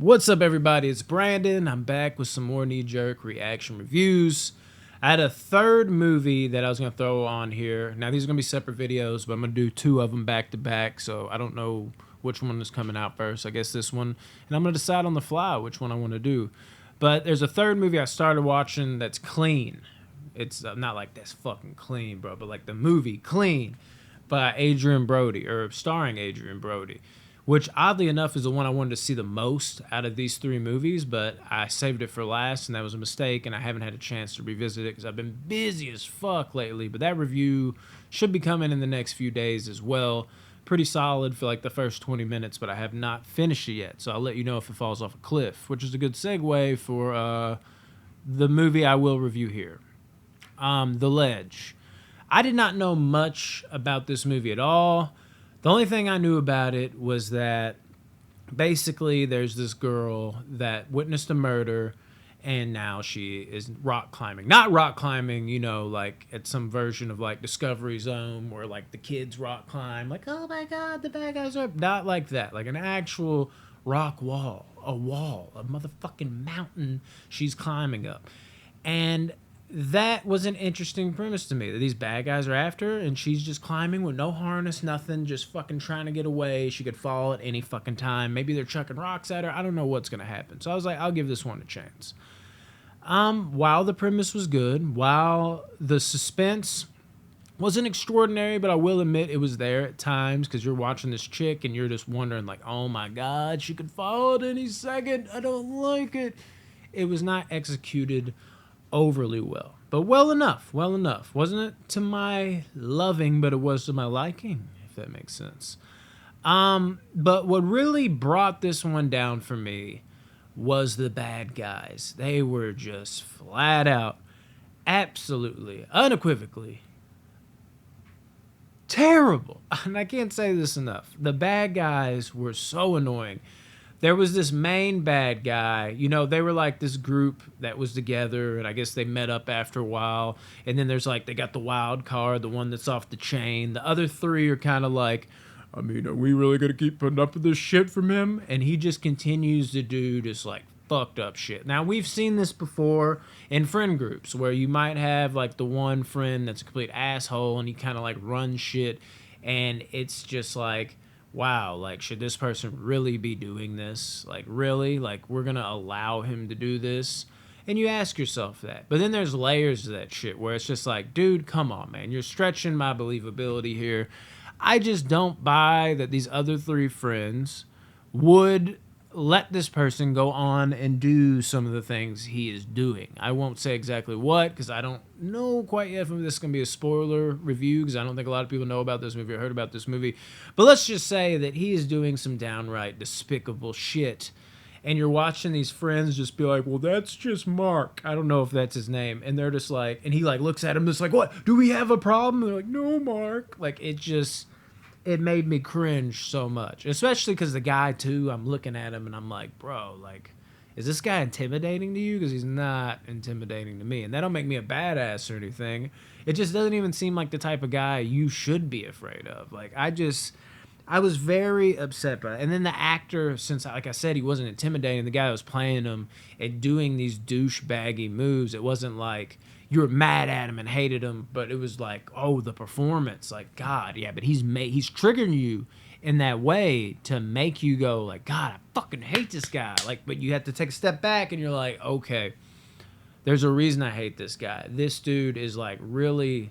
What's up, everybody? It's Brandon. I'm back with some more knee-jerk reaction reviews. I had a third movie that I was going to throw on here. Now, these are going to be separate videos, but I'm going to do two of them back to back, so I don't know which one is coming out first. I guess this one. And I'm going to decide on the fly which one I want to do. But there's a third movie I started watching that's clean. It's not like that's fucking clean, bro, but like the movie Clean by Adrian Brody, or starring Adrian Brody, which oddly enough is the one I wanted to see the most out of these three movies, but I saved it for last, and that was a mistake, and I haven't had a chance to revisit it because I've been busy as fuck lately. But that review should be coming in the next few days as well. Pretty solid for like the first 20 minutes, but I have not finished it yet, so I'll let you know if it falls off a cliff, which is a good segue for the movie I will review here. The Ledge. I did not know much about this movie at all. The only thing I knew about it was that basically there's this girl that witnessed a murder, and now she is rock climbing. Not rock climbing, you know, like at some version of like Discovery Zone where like the kids rock climb, like, oh my God, the bad guys are up. Not like that, like an actual rock wall, a motherfucking mountain she's climbing up. And that was an interesting premise to me, that these bad guys are after her and she's just climbing with no harness, nothing, just fucking trying to get away. She could fall at any fucking time. Maybe they're chucking rocks at her. I don't know what's going to happen. So I was like, I'll give this one a chance. While the premise was good, while the suspense wasn't extraordinary, but I will admit it was there at times, because you're watching this chick and you're just wondering like, oh my God, she could fall at any second. I don't like it. It was not executed overly well, but well enough. Wasn't it to my loving, but it was to my liking, if that makes sense. But what really brought this one down for me was the bad guys. They were just flat out, absolutely, unequivocally terrible. And I can't say this enough. The bad guys were so annoying. There was this main bad guy, you know, they were like this group that was together, and I guess they met up after a while. And then there's like, they got the wild card, the one that's off the chain. The other three are kind of like, I mean, are we really going to keep putting up with this shit from him? And he just continues to do just like fucked up shit. Now, we've seen this before in friend groups where you might have like the one friend that's a complete asshole and he kind of like runs shit. And it's just like, wow, like, should this person really be doing this? Like, really? Like, we're going to allow him to do this? And you ask yourself that. But then there's layers to that shit where it's just like, dude, come on, man. You're stretching my believability here. I just don't buy that these other three friends would let this person go on and do some of the things he is doing. I won't say exactly what, because I don't know quite yet if this is going to be a spoiler review, because I don't think a lot of people know about this movie or heard about this movie. But let's just say that he is doing some downright despicable shit. And you're watching these friends just be like, well, that's just Mark. I don't know if that's his name. And they're just like, and he like looks at him just like, what? Do we have a problem? And they're like, no, Mark. Like, it made me cringe so much, especially because the guy too, I'm looking at him and I'm like, bro, like, is this guy intimidating to you? Because he's not intimidating to me. And that don't make me a badass or anything. It just doesn't even seem like the type of guy you should be afraid of. Like, I was very upset by it. And then the actor, since, like I said, he wasn't intimidating, the guy that was playing him and doing these douchebaggy moves, it wasn't like you were mad at him and hated him, but it was like, oh, the performance, like, God, yeah, but he's triggering you in that way to make you go like, God, I fucking hate this guy. Like, but you have to take a step back and you're like, okay, there's a reason I hate this guy. This dude is like really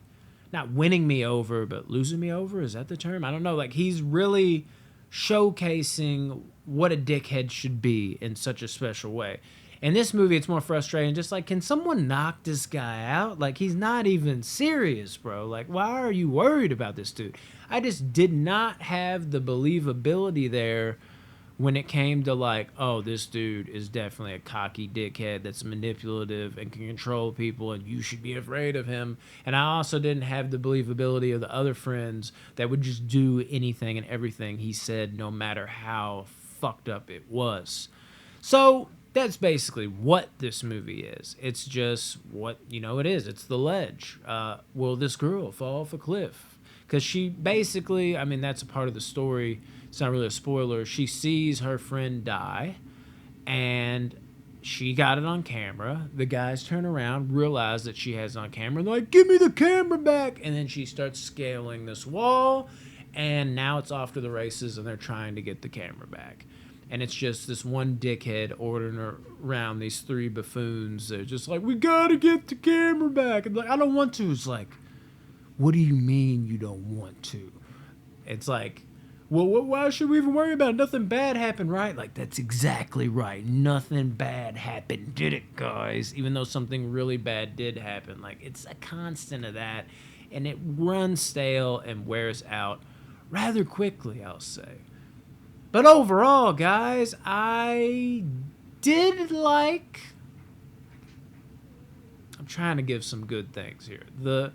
not winning me over, but losing me over. Is that the term? I don't know. Like, he's really showcasing what a dickhead should be in such a special way. In this movie, it's more frustrating. Just like, can someone knock this guy out? Like, he's not even serious, bro. Like, why are you worried about this dude? I just did not have the believability there when it came to like, oh, this dude is definitely a cocky dickhead that's manipulative and can control people and you should be afraid of him. And I also didn't have the believability of the other friends that would just do anything and everything he said, no matter how fucked up it was. So that's basically what this movie is. It's just what, you know, it is. It's The Ledge. Will this girl fall off a cliff? Because she basically, I mean, that's a part of the story. It's not really a spoiler. She sees her friend die, and she got it on camera. The guys turn around, realize that she has it on camera, and they're like, "Give me the camera back!" And then she starts scaling this wall, and now it's off to the races, and they're trying to get the camera back. And it's just this one dickhead ordering around these three buffoons. They're just like, "We gotta get the camera back." And like, "I don't want to." It's like, "What do you mean you don't want to?" It's like, "Well, why should we even worry about it? Nothing bad happened, right?" Like, that's exactly right. Nothing bad happened, did it, guys? Even though something really bad did happen. Like, it's a constant of that. And it runs stale and wears out rather quickly, I'll say. But overall, guys, I did like... I'm trying to give some good things here. The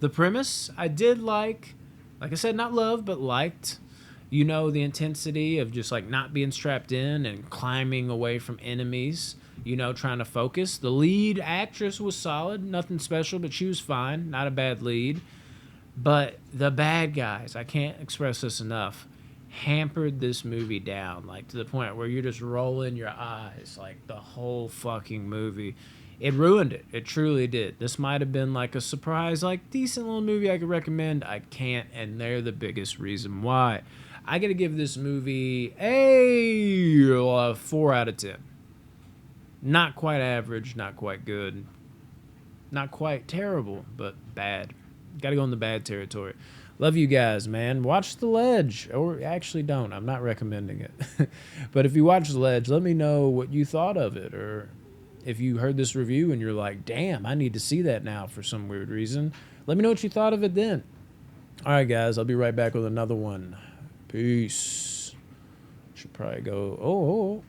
premise, I did like I said, not love, but liked. You know, the intensity of just like not being strapped in and climbing away from enemies, you know, trying to focus. The lead actress was solid, nothing special, but she was fine, not a bad lead. But the bad guys, I can't express this enough, hampered this movie down, like to the point where you're just rolling your eyes like the whole fucking movie. It ruined it. It truly did. This might have been like a surprise, like decent little movie I could recommend. I can't, and they're the biggest reason why. I gotta give this movie a 4 out of 10. Not quite average, not quite good, not quite terrible, but bad. Gotta go in the bad territory. Love you guys, man. Watch The Ledge. Or actually don't. I'm not recommending it. But if you watch The Ledge, let me know what you thought of it. Or if you heard this review and you're like, damn, I need to see that now for some weird reason. Let me know what you thought of it then. All right, guys. I'll be right back with another one. Peace. Should probably go... Oh.